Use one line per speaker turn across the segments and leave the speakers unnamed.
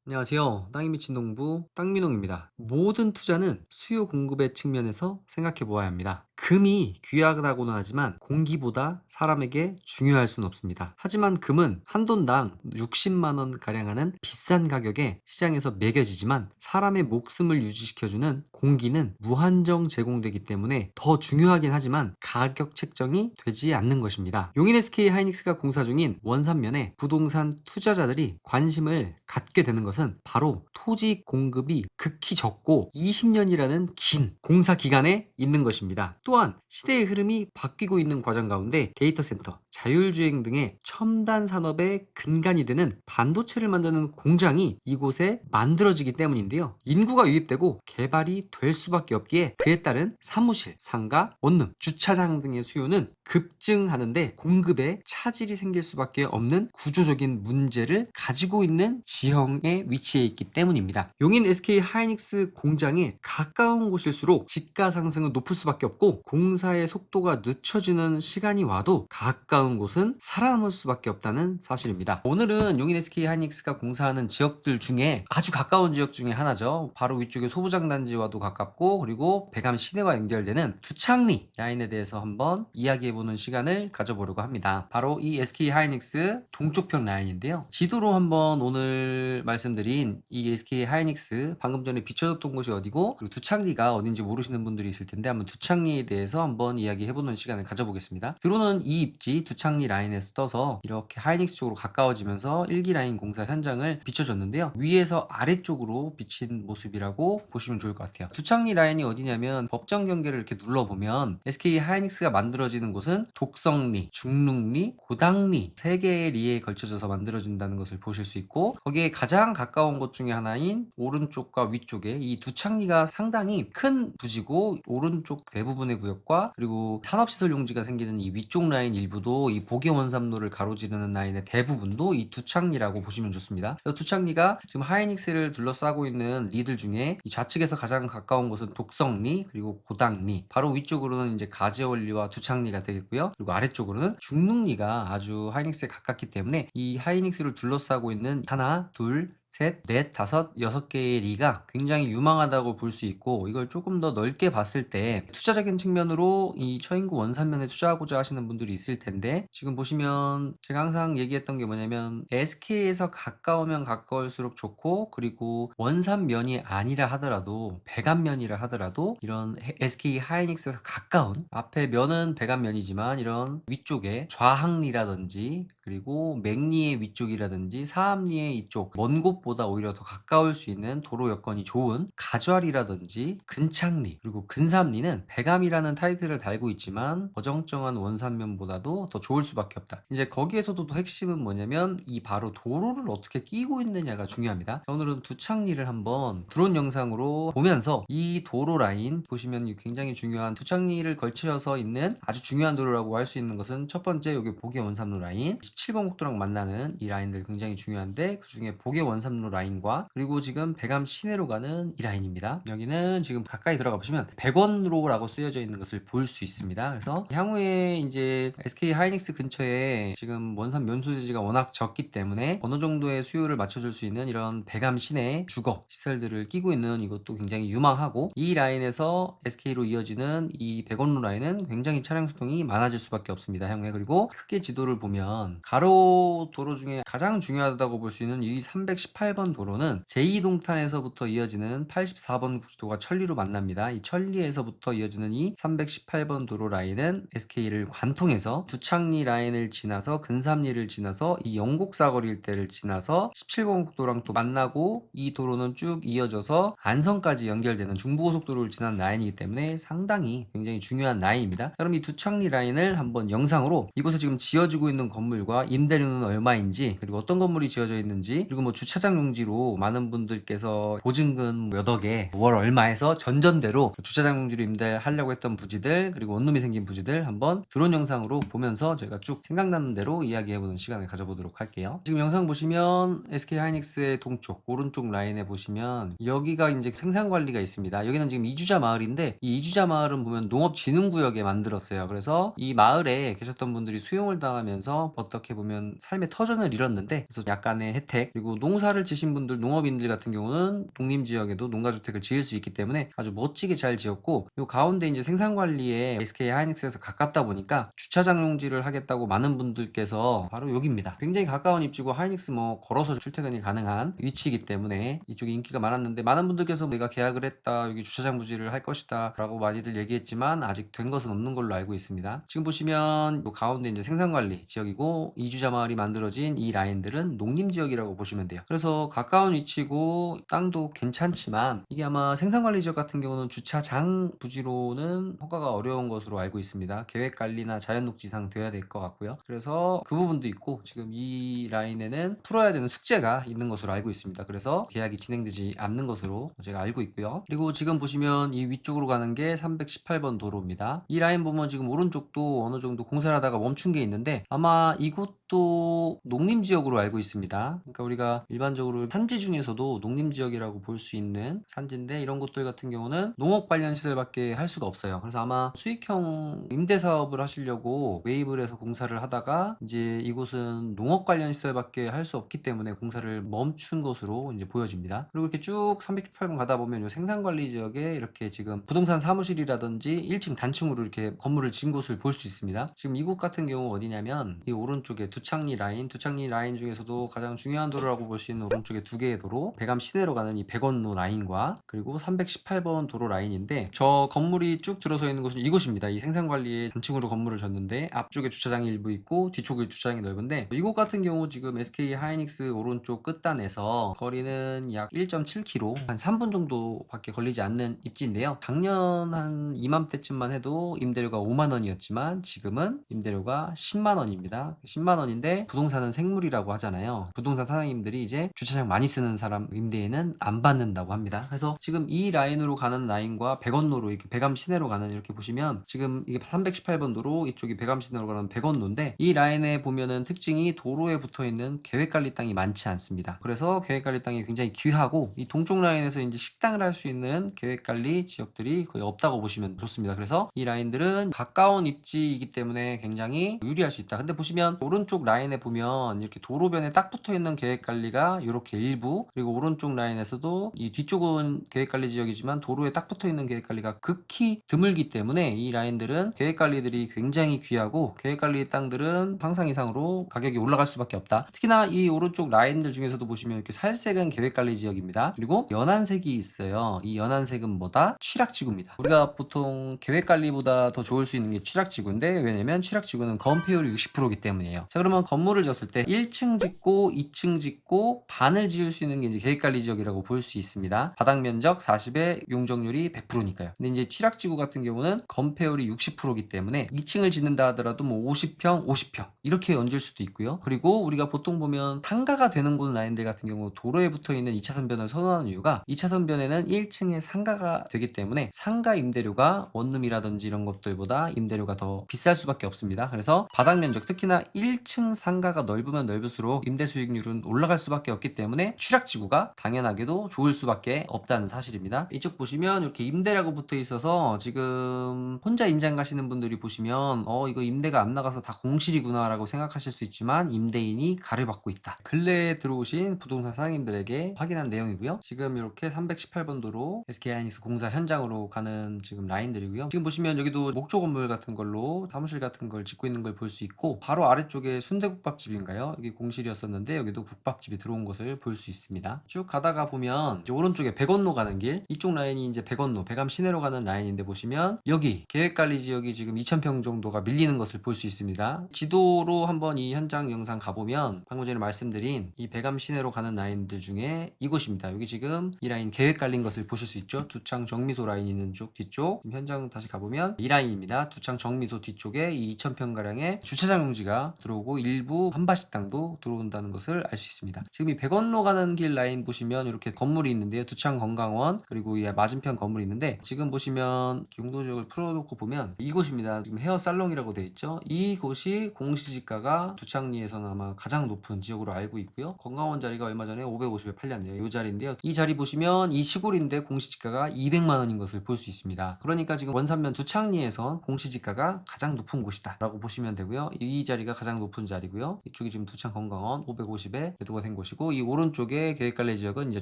안녕하세요. 땅이 미친 농부 땅민홍입니다. 모든 투자는 수요 공급의 측면에서 생각해 보아야 합니다. 금이 귀하다고는 하지만 공기보다 사람에게 중요할 수는 없습니다. 하지만 금은 한 돈당 60만 원 가량 하는 비싼 가격에 시장에서 매겨지지만 사람의 목숨을 유지시켜주는 공기는 무한정 제공되기 때문에 더 중요하긴 하지만 가격 책정이 되지 않는 것입니다. 용인 SK 하이닉스가 공사 중인 원산면에 부동산 투자자들이 관심을 갖게 되는 것은 바로 토지 공급이 극히 적고 20년이라는 긴 공사 기간에 있는 것입니다. 또한 시대의 흐름이 바뀌고 있는 과정 가운데 데이터 센터, 자율주행 등의 첨단 산업의 근간이 되는 반도체를 만드는 공장이 이곳에 만들어지기 때문인데요. 인구가 유입되고 개발이 될 수밖에 없기에 그에 따른 사무실, 상가, 원룸, 주차장 등의 수요는 급증하는데 공급에 차질이 생길 수밖에 없는 구조적인 문제를 가지고 있는 지형에 위치해 있기 때문입니다. 용인 SK 하이닉스 공장에 가까운 곳일수록 집가 상승은 높을 수밖에 없고 공사의 속도가 늦춰지는 시간이 와도 가까운 곳은 살아남을 수밖에 없다는 사실입니다. 오늘은 용인 SK 하이닉스가 공사하는 지역들 중에 아주 가까운 지역 중에 하나죠. 바로 위쪽에 소부장단지와도 가깝고 그리고 백암 시내와 연결되는 두창리 라인에 대해서 한번 이야기해보는 시간을 가져보려고 합니다. 바로 이 SK 하이닉스 동쪽편 라인인데요. 지도로 한번 오늘 말씀드린 이 SK 하이닉스 방금 전에 비춰졌던 곳이 어디고 그리고 두창리가 어딘지 모르시는 분들이 있을 텐데 한번 두창리에 대해서 한번 이야기해보는 시간을 가져보겠습니다. 드론은 이 입지 두창리 라인에 떠서 이렇게 하이닉스 쪽으로 가까워지면서 1기 라인 공사 현장을 비춰줬는데요. 위에서 아래쪽으로 비친 모습이라고 보시면 좋을 것 같아요. 두창리 라인이 어디냐면 법정 경계를 이렇게 눌러보면 SK 하이닉스가 만들어지는 곳은 독성리, 중릉리, 고당리 세 개의 리에 걸쳐져서 만들어진다는 것을 보실 수 있고 거기에 가장 가까운 곳 중에 하나인 오른쪽과 위쪽에 이 두창리가 상당히 큰 부지고 오른쪽 대부분의 구역과 그리고 산업시설 용지가 생기는 이 위쪽 라인 일부도 이 보계원삼로를 가로지르는 라인의 대부분도 이 두창리라고 보시면 좋습니다. 그래서 두창리가 지금 하이닉스를 둘러싸고 있는 리들 중에 이 좌측에서 가장 가까운 곳은 독성리 그리고 고당리 바로 위쪽으로는 이제 가지원리와 두창리가 되겠고요. 그리고 아래쪽으로는 중릉리가 아주 하이닉스에 가깝기 때문에 이 하이닉스를 둘러싸고 있는 하나, 둘, 셋, 넷, 다섯, 여섯 개의 리가 굉장히 유망하다고 볼 수 있고 이걸 조금 더 넓게 봤을 때 투자적인 측면으로 이 처인구 원산면에 투자하고자 하시는 분들이 있을 텐데 지금 보시면 제가 항상 얘기했던 게 뭐냐면 SK에서 가까우면 가까울수록 좋고 그리고 원산면이 아니라 하더라도 백암면이라 하더라도 이런 SK 하이닉스에서 가까운 앞에 면은 백암면이지만 이런 위쪽에 좌항리라든지 그리고 맥리의 위쪽이라든지 사암리의 이쪽 먼 곳보다 오히려 더 가까울 수 있는 도로 여건이 좋은 가좌리라든지 근창리 그리고 근삼리는 백암이라는 타이틀을 달고 있지만 어정쩡한 원산면보다도 더 좋을 수밖에 없다. 이제 거기에서도 또 핵심은 뭐냐면 이 바로 도로를 어떻게 끼고 있느냐가 중요합니다. 자, 오늘은 두창리를 한번 드론 영상으로 보면서 이 도로 라인 보시면 굉장히 중요한 두창리를 걸쳐서 있는 아주 중요한 도로라고 할 수 있는 것은 첫 번째 여기 보계 원삼로 라인 17번 국도랑 만나는 이 라인들 굉장히 중요한데 그 중에 보계 원삼로 라인과 그리고 지금 백암 시내로 가는 이 라인입니다. 여기는 지금 가까이 들어가 보시면 백원로라고 쓰여져 있는 것을 볼 수 있습니다. 그래서 향후에 이제 SK 하이닉스 근처에 지금 원산 면 소재지가 워낙 적기 때문에 어느 정도의 수요를 맞춰줄 수 있는 이런 백암 시내 주거 시설들을 끼고 있는 이것도 굉장히 유망하고 이 라인에서 SK로 이어지는 이 백원로 라인은 굉장히 차량 수통이 많아질 수밖에 없습니다. 향후에 그리고 크게 지도를 보면 가로 도로 중에 가장 중요하다고 볼 수 있는 이 318번 도로는 제2동탄에서부터 이어지는 84번 국도가 천리로 만납니다. 이 천리에서부터 이어지는 이 318번 도로 라인은 SK를 관통해서 두창리 라인을 지나서 근삼리를 지나서 이 영곡사거리 일대를 지나서 17번 국도랑 또 만나고 이 도로는 쭉 이어져서 안성까지 연결되는 중부고속도로를 지난 라인이기 때문에 상당히 굉장히 중요한 라인입니다. 그럼 이 두창리 라인을 한번 영상으로 이곳에 지금 지어지고 있는 건물과 임대료는 얼마인지 그리고 어떤 건물이 지어져 있는지 그리고 뭐 주차장 용지로 많은 분들께서 보증금 몇 억에 월 얼마에서 전전대로 주차장 용지로 임대하려고 했던 부지들 그리고 원룸이 생긴 부지들 한번 드론 영상으로 보면서 제가 쭉 생각나는 대로 이야기해보는 시간을 가져보도록 할게요. 지금 영상 보시면 SK 하이닉스의 동쪽 오른쪽 라인에 보시면 여기가 이제 생산관리가 있습니다. 여기는 지금 이주자 마을인데 이 이주자 마을은 보면 농업진흥구역에 만들었어요. 그래서 이 마을에 계셨던 분들이 수용을 당하면서 어떻게 보면 삶의 터전을 잃었는데 그래서 약간의 혜택 그리고 농사를 농사를 지신 분들, 농업인들 같은 경우는 농림지역에도 농가주택을 지을 수 있기 때문에 아주 멋지게 잘 지었고, 요 가운데 이제 생산관리에 SK 하이닉스에서 가깝다 보니까 주차장 용지를 하겠다고 많은 분들께서 바로 여기입니다. 굉장히 가까운 입지고 하이닉스 뭐 걸어서 출퇴근이 가능한 위치이기 때문에 이쪽에 인기가 많았는데, 많은 분들께서 내가 계약을 했다, 여기 주차장 부지를 할 것이다 라고 많이들 얘기했지만 아직 된 것은 없는 걸로 알고 있습니다. 지금 보시면 요 가운데 이제 생산관리 지역이고, 이주자 마을이 만들어진 이 라인들은 농림지역이라고 보시면 돼요. 그래서 가까운 위치고 땅도 괜찮지만, 이게 아마 생산관리 지역 같은 경우는 주차장 부지로는 허가가 어려운 것으로 알고 있습니다. 계획관리나 자연녹지상 돼야 될 것 같고요. 그래서 그 부분도 있고, 지금 이 라인에는 풀어야 되는 숙제가 있는 것으로 알고 있습니다. 그래서 계약이 진행되지 않는 것으로 제가 알고 있고요. 그리고 지금 보시면 이 위쪽으로 가는 게 318번 도로입니다. 이 라인 보면 지금 오른쪽도 어느 정도 공사를 하다가 멈춘 게 있는데, 아마 이곳도 농림지역으로 알고 있습니다. 그러니까 우리가 일반적으로 산지 중에서도 농림지역이라고 볼 수 있는 산지인데, 이런 곳들 같은 경우는 농업 관련 시설밖에 할 수가 없어요. 그래서 아마 수익형 임대사업을 하시려고 매입을 해서 공사를 하다가, 이제 이곳은 농업 관련 시설밖에 할 수 없기 때문에 공사를 멈춘 것으로 이제 보여집니다. 그리고 이렇게 쭉 318번 가다 보면 이 생산관리 지역에 이렇게 지금 부동산 사무실이라든지 1층 단층으로 이렇게 건물을 지은 곳을 볼 수 있습니다. 지금 이곳 같은 경우 어디냐면 이 오른쪽에 두창리 라인 중에서도 가장 중요한 도로라고 볼 수 있는 오른쪽에 두 개의 도로, 백암 시내로 가는 이 백원로 라인과 그리고 318번 도로 라인인데, 저 건물이 쭉 들어서 있는 곳은 이곳입니다. 이 생산관리에 단층으로 건물을 졌는데 앞쪽에 주차장이 일부 있고 뒤쪽에 주차장이 넓은데, 이곳 같은 경우 지금 SK 하이닉스 오른쪽 끝단에서 거리는 약 1.7km, 한 3분 정도밖에 걸리지 않는 입지인데요. 작년 한 이맘때쯤만 해도 임대료가 5만원이었지만 지금은 임대료가 10만원입니다. 10만원인데 부동산은 생물이라고 하잖아요. 부동산 사장님들이 이제 주차장 많이 쓰는 사람 임대에는 안 받는다고 합니다. 그래서 지금 이 라인으로 가는 라인과 백원로로 이렇게 백암 시내로 가는, 이렇게 보시면 지금 이게 318번 도로, 이쪽이 백암 시내로 가는 백원로인데, 이 라인에 보면은 특징이 도로에 붙어 있는 계획관리 땅이 많지 않습니다. 그래서 계획관리 땅이 굉장히 귀하고, 이 동쪽 라인에서 이제 식당을 할 수 있는 계획관리 지역들이 거의 없다고 보시면 좋습니다. 그래서 이 라인들은 가까운 입지이기 때문에 굉장히 유리할 수 있다. 근데 보시면 오른쪽 라인에 보면 이렇게 도로변에 딱 붙어 있는 계획관리가 이렇게 일부, 그리고 오른쪽 라인에서도 이 뒤쪽은 계획관리 지역이지만 도로에 딱 붙어 있는 계획관리가 극히 드물기 때문에 이 라인들은 계획관리들이 굉장히 귀하고, 계획관리 땅들은 상상 이상으로 가격이 올라갈 수밖에 없다. 특히나 이 오른쪽 라인들 중에서도 보시면 이렇게 살색은 계획관리 지역입니다. 그리고 연한색이 있어요. 이 연한색은 뭐다? 취락지구입니다. 우리가 보통 계획관리보다 더 좋을 수 있는 게 취락지구인데, 왜냐면 취락지구는 건폐율이 60%이기 때문이에요. 자, 그러면 건물을 졌을 때 1층 짓고 2층 짓고 반을 지을 수 있는 게 이제 계획관리 지역이라고 볼 수 있습니다. 바닥 면적 40에 용적률이 100%니까요. 근데 이제 취락지구 같은 경우는 건폐율이 60%이기 때문에 2층을 짓는다 하더라도 뭐 50평, 50평 이렇게 얹을 수도 있고요. 그리고 우리가 보통 보면 상가가 되는 곳 라인들 같은 경우 도로에 붙어 있는 2차선 변을 선호하는 이유가, 2차선 변에는 1층에 상가가 되기 때문에 상가 임대료가 원룸이라든지 이런 것들보다 임대료가 더 비쌀 수밖에 없습니다. 그래서 바닥 면적, 특히나 1층 상가가 넓으면 넓을수록 임대 수익률은 올라갈 수밖에 없기 때문에 취락지구가 당연하게도 좋을 수밖에 없다는 사실입니다. 이쪽 보시면 이렇게 임대라고 붙어 있어서 지금 혼자 임장 가시는 분들이 보시면 이거 임대가 안 나가서 다 공실이구나 라고 생각하실 수 있지만, 임대인이 가를 받고 있다. 근래에 들어오신 부동산 사장님들에게 확인한 내용이고요. 지금 이렇게 318번 도로 SK하이닉스 공사 현장으로 가는 지금 라인들이고요. 지금 보시면 여기도 목조 건물 같은 걸로 사무실 같은 걸 짓고 있는 걸 볼 수 있고, 바로 아래쪽에 순대국밥집인가요? 여기 공실이었었는데 여기도 국밥집이 들어온 것을 볼 수 있습니다. 쭉 가다가 보면 이제 오른쪽에 백원로 가는 길, 이쪽 라인이 이제 백원로, 백암 시내로 가는 라인인데, 보시면 여기 계획관리 지역이 지금 2,000평 정도가 밀리는 것을 볼 수 있습니다. 지도로 한번 이 현장 영상 가보면 방금 전에 말씀드린 이 백암 시내로 가는 라인들 중에 이곳입니다. 여기 지금 이 라인 계획관리인 것을 보실 수 있죠. 두창 정미소 라인 있는 쪽 뒤쪽, 현장 다시 가보면 이 라인입니다. 두창 정미소 뒤쪽에 이 2,000평가량의 주차장 용지가 들어오고 일부 한바식당도 들어온다는 것을 알 수 있습니다. 지금 이 백원로 가는 길 라인 보시면 이렇게 건물이 있는데요. 두창 건강원, 그리고 이 맞은편 건물이 있는데, 지금 보시면 용도지역을 풀어놓고 보면 이곳입니다. 지금 헤어 살롱이라고 되어 있죠. 이곳이 공시지가가 두창리에서는 아마 가장 높은 지역으로 알고 있고요. 건강원 자리가 얼마 전에 550에 팔렸네요. 이 자리인데요. 이 자리 보시면 이 시골인데 공시지가가 200만 원인 것을 볼 수 있습니다. 그러니까 지금 원산면 두창리에선 공시지가가 가장 높은 곳이다 라고 보시면 되고요. 이 자리가 가장 높은 들어오는 자리고요. 이쪽이 지금 두창건강원 550에 매도가 된 곳이고, 이 오른쪽에 계획관리 지역은 이제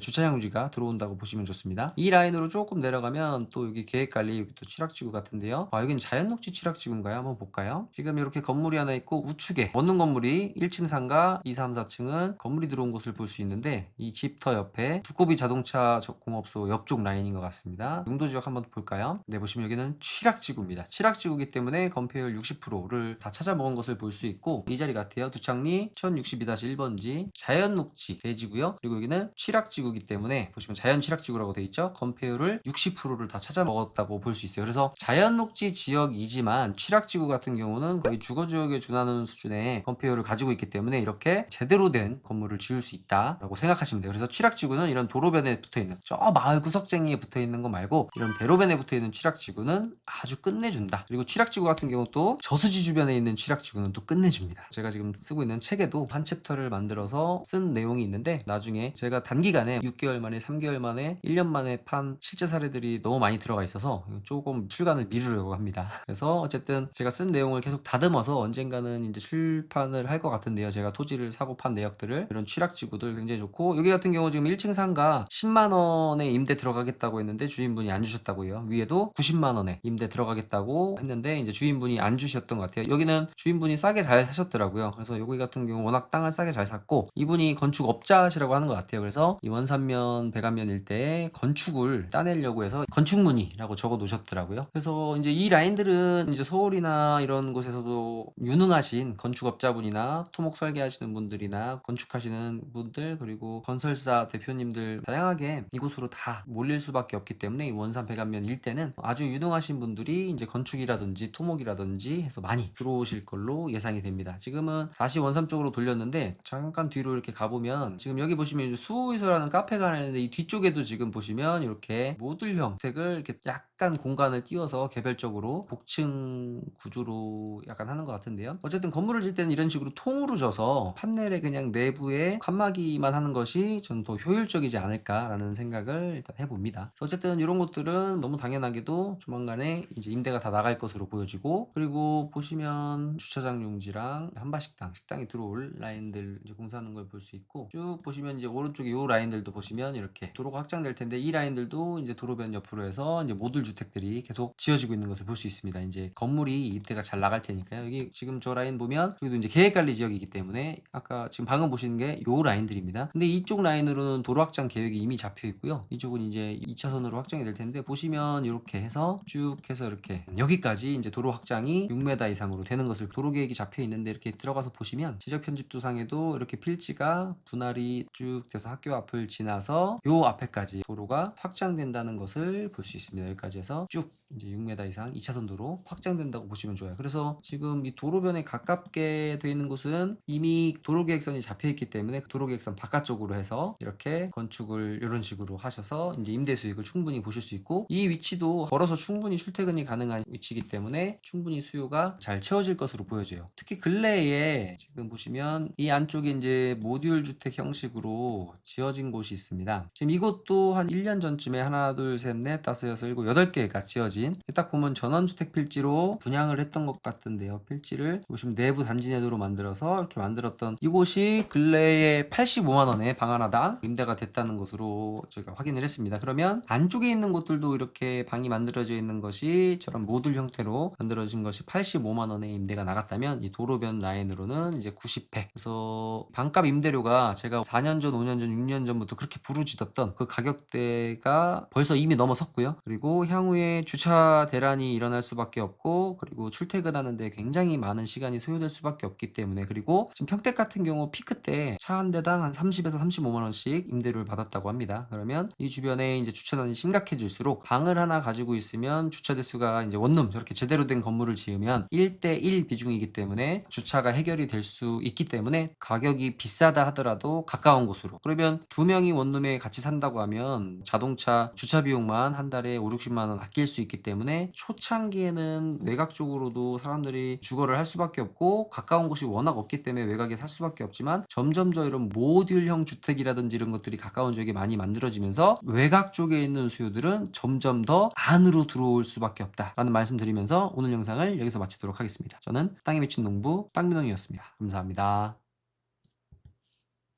주차장유지가 들어온다고 보시면 좋습니다. 이 라인으로 조금 내려가면 또 여기 계획관리, 여기 또 취락지구 같은데요. 여기는 자연녹지 취락지구인가요? 한번 볼까요? 지금 이렇게 건물이 하나 있고 우측에 원룸 건물이 1층 상가 2, 3, 4층은 건물이 들어온 곳을 볼 수 있는데, 이 집터 옆에 두꺼비 자동차 공업소 옆쪽 라인인 것 같습니다. 용도 지역 한번 볼까요? 네, 보시면 여기는 취락지구입니다. 취락지구이기 때문에 건폐율 60%를 다 찾아먹은 것을 볼 수 있고, 이 자리 같아요. 두창리 1062-1번지 자연녹지 대지고요. 그리고 여기는 취락지구이기 때문에 보시면 자연 취락지구라고 되어 있죠. 건폐율을 60%를 다 찾아먹었다고 볼 수 있어요. 그래서 자연녹지 지역이지만 취락지구 같은 경우는 거의 주거지역에 준하는 수준의 건폐율을 가지고 있기 때문에 이렇게 제대로 된 건물을 지을 수 있다라고 생각하시면 돼요. 그래서 취락지구는 이런 도로변에 붙어있는, 저 마을 구석쟁이에 붙어있는 거 말고 이런 대로변에 붙어있는 취락지구는 아주 끝내준다. 그리고 취락지구 같은 경우 또 저수지 주변에 있는 취락지구는 또 끝내줍니다. 제가 지금 쓰고 있는 책에도 한 챕터를 만들어서 쓴 내용이 있는데, 나중에 제가 단기간에 6개월 만에 3개월 만에 1년 만에 판 실제 사례들이 너무 많이 들어가 있어서 조금 출간을 미루려고 합니다. 그래서 어쨌든 제가 쓴 내용을 계속 다듬어서 언젠가는 이제 출판을 할 것 같은데요. 제가 토지를 사고 판 내역들을, 이런 취락지구들 굉장히 좋고, 여기 같은 경우 지금 1층 상가 10만원에 임대 들어가겠다고 했는데 주인분이 안 주셨다고요. 위에도 90만원에 임대 들어가겠다고 했는데 이제 주인분이 안 주셨던 것 같아요. 여기는 주인분이 싸게 잘 사셨더라고요. 그래서 여기 같은 경우 워낙 땅을 싸게 잘 샀고, 이분이 건축업자시라고 하는 것 같아요. 그래서 이 원산면 백안면 일대에 건축을 따내려고 해서 건축문의라고 적어 놓으셨더라고요. 그래서 이제 이 라인들은 이제 서울이나 이런 곳에서도 유능하신 건축업자분이나 토목 설계하시는 분들이나 건축하시는 분들, 그리고 건설사 대표님들 다양하게 이곳으로 다 몰릴 수밖에 없기 때문에 이 원산 백안면 일대는 아주 유능하신 분들이 이제 건축이라든지 토목이라든지 해서 많이 들어오실 걸로 예상이 됩니다. 지금은 다시 원산 쪽으로 돌렸는데, 잠깐 뒤로 이렇게 가보면 지금 여기 보시면 이제 수호이소라는 카페가 하나 있는데, 이 뒤쪽에도 지금 보시면 이렇게 모듈형 주택을 이렇게 약간 공간을 띄워서 개별적으로 복층 구조로 약간 하는 것 같은데요. 어쨌든 건물을 질 때는 이런 식으로 통으로 져서 판넬에 그냥 내부에 칸막이만 하는 것이 전 더 효율적이지 않을까라는 생각을 일단 해봅니다. 어쨌든 이런 것들은 너무 당연하게도 조만간에 이제 임대가 다 나갈 것으로 보여지고, 그리고 보시면 주차장 용지랑 한바식당, 식당이 들어올 라인들 이제 공사하는 걸 볼 수 있고, 쭉 보시면 이제 오른쪽에 이 라인들도 보시면 이렇게 도로가 확장될 텐데, 이 라인들도 이제 도로변 옆으로 해서 이제 모듈 주택들이 계속 지어지고 있는 것을 볼 수 있습니다. 이제 건물이 임대가 잘 나갈 테니까요. 여기 지금 저 라인 보면 여기도 이제 계획관리 지역이기 때문에 아까 지금 방금 보시는 게 요 라인들입니다. 근데 이쪽 라인으로는 도로 확장 계획이 이미 잡혀 있고요. 이쪽은 이제 2차선으로 확장이 될 텐데, 보시면 이렇게 해서 쭉 해서 이렇게 여기까지 이제 도로 확장이 6m 이상으로 되는 것을 도로 계획이 잡혀 있는데, 이렇게 들어가서 보시면 지적 편집도상에도 이렇게 필지가 분할이 쭉 돼서 학교 앞을 지나서 요 앞에까지 도로가 확장된다는 것을 볼 수 있습니다. 여기까지 해서 쭉 이제 6m 이상 2차선 도로 확장된다고 보시면 좋아요. 그래서 지금 이 도로변에 가깝게 되어 있는 곳은 이미 도로계획선이 잡혀 있기 때문에 도로계획선 바깥쪽으로 해서 이렇게 건축을 이런 식으로 하셔서 이제 임대 수익을 충분히 보실 수 있고, 이 위치도 걸어서 충분히 출퇴근이 가능한 위치이기 때문에 충분히 수요가 잘 채워질 것으로 보여져요. 특히 근래에 지금 보시면 이 안쪽에 이제 모듈 주택 형식으로 지어진 곳이 있습니다. 지금 이것도 한 1년 전쯤에 하나, 둘, 셋, 넷, 다섯, 여섯, 일곱, 8개가 지어진, 딱 보면 전원주택 필지로 분양을 했던 것 같은데요. 필지를 보시면 내부 단지 내도로 만들어서 이렇게 만들었던 이곳이 근래에 85만원에 방 하나당 임대가 됐다는 것으로 저희가 확인을 했습니다. 그러면 안쪽에 있는 곳들도 이렇게 방이 만들어져 있는 것이 저런 모듈 형태로 만들어진 것이 85만원에 임대가 나갔다면, 이 도로변 라인으로는 이제 90, 100. 그래서 방값 임대료가 제가 4년 전, 5년 전, 6년 전부터 그렇게 부르짖었던 그 가격대가 벌써 이미 넘어섰고요. 그리고 향후에 주차 대란이 일어날 수밖에 없고, 그리고 출퇴근하는데 굉장히 많은 시간이 소요될 수밖에 없기 때문에, 그리고 지금 평택 같은 경우 피크 때 차 한 대당 한 30에서 35만원씩 임대료를 받았다고 합니다. 그러면 이 주변에 이제 주차난이 심각해질수록 방을 하나 가지고 있으면 주차 대수가 이제 원룸 저렇게 제대로 된 건물을 지으면 1대1 비중이기 때문에 주차가 해결이 될 수 있기 때문에, 가격이 비싸다 하더라도 가까운 곳으로, 그러면 두 명이 원룸에 같이 산다고 하면 자동차 주차 비용만 한 달에 5, 60만원 아낄 수 있기 있기 때문에 초창기에는 외곽 쪽으로도 사람들이 주거를 할 수밖에 없고 가까운 곳이 워낙 없기 때문에 외곽에 살 수밖에 없지만 점점 더 이런 모듈형 주택이라든지 이런 것들이 가까운 지역에 많이 만들어지면서 외곽 쪽에 있는 수요들은 점점 더 안으로 들어올 수밖에 없다라는 말씀드리면서 오늘 영상을 여기서 마치도록 하겠습니다. 저는 땅에 미친 농부 땅민홍이었습니다. 감사합니다.